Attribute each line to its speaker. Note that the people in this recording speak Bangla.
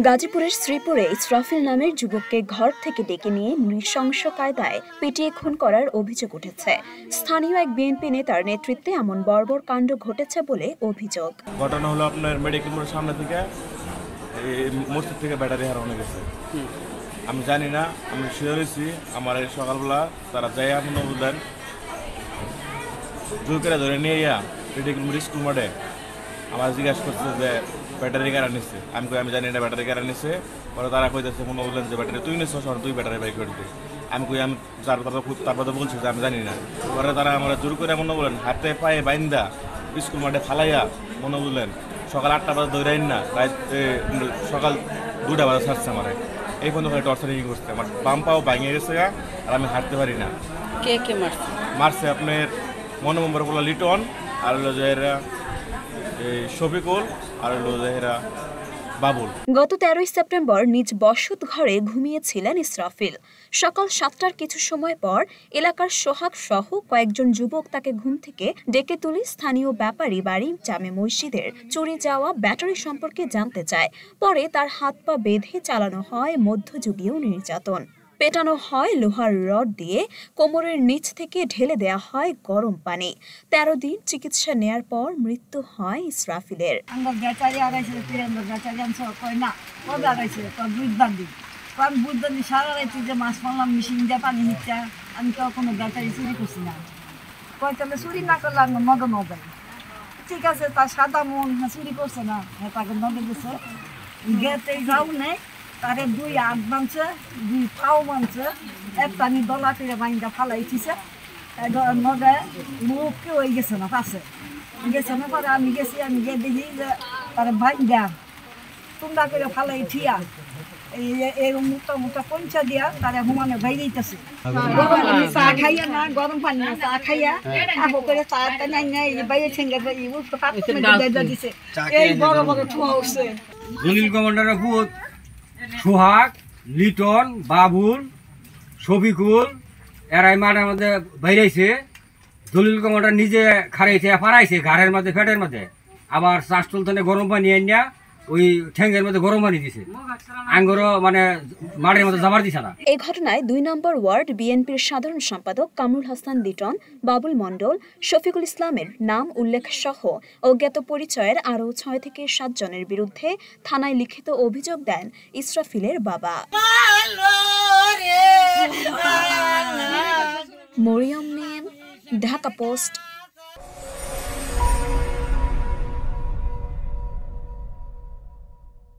Speaker 1: গাজীপুরের শ্রীপুরে ইসরাফিল নামের যুবককে ঘর থেকে ডেকে নিয়ে নৃশংস কায়দায় পিটিয়ে খুন করার অভিযোগ উঠেছে। স্থানীয় এক বিএনপি নেতার নেতৃত্বে এমন বর্বর কাণ্ড ঘটেছে বলে অভিযোগ।
Speaker 2: ঘটনা হলো আপনার মেডিকেল মোড়ের সামনে থেকে মসজিদ থেকে ব্যাটারি হারানো গেছে। আমি জানি না, আমি শুয়ে রয়েছি। আমার এই সকালবেলা তারা যাই আপনি বললেন জোর করে ধরে নিয়ে মেডিকেল মোড় স্কুল মাঠে আমার জিজ্ঞাসা করছে যে ব্যাটারি কারা নিচ্ছে। আমি জানি না ব্যাটারি কারা নিচ্ছে। পরে তারা কইতেছে মনে বললেন যে ব্যাটারি তুই নিচ্ছ, তুই ব্যাটারি বাইক করে দিতে। আমি তারপরে বলছি যে আমি জানি না। পরে তারা আমরা জোর করে মনে বলেন হাতে পায়ে বাইন্দা স্কুল মাঠে ফালাইয়া মনে বললেন সকাল 8টা বাজে দৌড়াইন না, সকাল 2টা বাজে ছাড়ছে আমার। এই পর্যন্ত টর্চারিং করছে। আমার বাম পাও ভাঙিয়ে গেছে আর আমি হাঁটতে পারি না।
Speaker 3: কে কে
Speaker 2: মারছে আপনার মনোমম্বর বলা লিটন, আর হলো যে শফিকুল, আর হলো যে বাবুল।
Speaker 1: গত 13ই সেপ্টেম্বর নিজ বসত ঘরে ঘুমিয়েছিলেন ইসরাফিল। সকাল 7টার কিছু সময় পর এলাকার সোহাগ সহ কয়েকজন যুবক তাকে ঘুম থেকে ডেকে তুলে স্থানীয় ব্যাপারী বাড়ি জামে মসজিদের চুরি যাওয়া ব্যাটারি সম্পর্কে জানতে চায়। পরে তার হাত পা বেঁধে চালানো হয় মধ্যযুগীয় নির্যাতন। পেটানো হয় লোহার রড দিয়ে, কোমরের নিচ থেকে ঢেলে দেয়া হয় গরম পানি। 13 দিন চিকিৎসা নেয়ার পর মৃত্যু হয় ইসরাফিলের।
Speaker 4: সারা রাইতে যে মাছ মারলাম মেশিন দিয়ে পানি নিচ্ছে, আমি তো কোনো ব্যাটারি চুরি করছি না। কয়তালে চুরি না করলে আমি নগদ নগদ ঠিক আছে। তার সাদা মন চুরি করছে না, তাকে নগদ দিচ্ছে। গেতে যাও নেই, তারে 2 হাত বানছে, 2 পাও বানছে, একটা আমি দলা করে বাইন্দা ফালাই দিছে। নগে মুখ কেউ হয়ে গেছে না, পাশে গেছে না। পরে আমি গেছি, আমি গিয়ে দেখি যে তারে বাইন্দা তোমরা করে ফালাই ঠিয়া এই মুখটা মুখটা পঞ্চা দিয়া তারা হুমানে বাইরে দিতেছে। চা খাইয়া না, গরম পানি না, চা খাইয়া আবো করে চা নাই বাইরে ছেঙ্গে দিছে। এই বড় বড় ঠোয়া উঠছে।
Speaker 5: দলিল কমান্ডারের ভূত সোহাগ, লিটন, বাবুল, শফিকুল এরাই মাঠের মধ্যে বাইরেছে। দলিল কমান্ডার নিজে খারাইছে, ফারাইছে ঘাড়ের মধ্যে, পেটের মধ্যে। আবার শ্বাস তুলতে গরম পানি আনিয়া ওই ঠ্যাঙ্গের মধ্যে গরম পানি দিছে, আঙ্গুরও মানে মাঠের মধ্যে যাবার দিছে না।
Speaker 1: এই ঘটনায় 2 নম্বর ওয়ার্ড বিএনপির সাধারণ সম্পাদক কামরুল হাসান লিটন, বাবুল মণ্ডল, শফিকুল ইসলামের নাম উল্লেখ সহ অজ্ঞাত পরিচয়ের আরও 6 থেকে 7 জনের বিরুদ্ধে থানায় লিখিত অভিযোগ দেন ইসরাফিলের বাবা। মরিয়ম মিম, ঢাকা পোস্ট।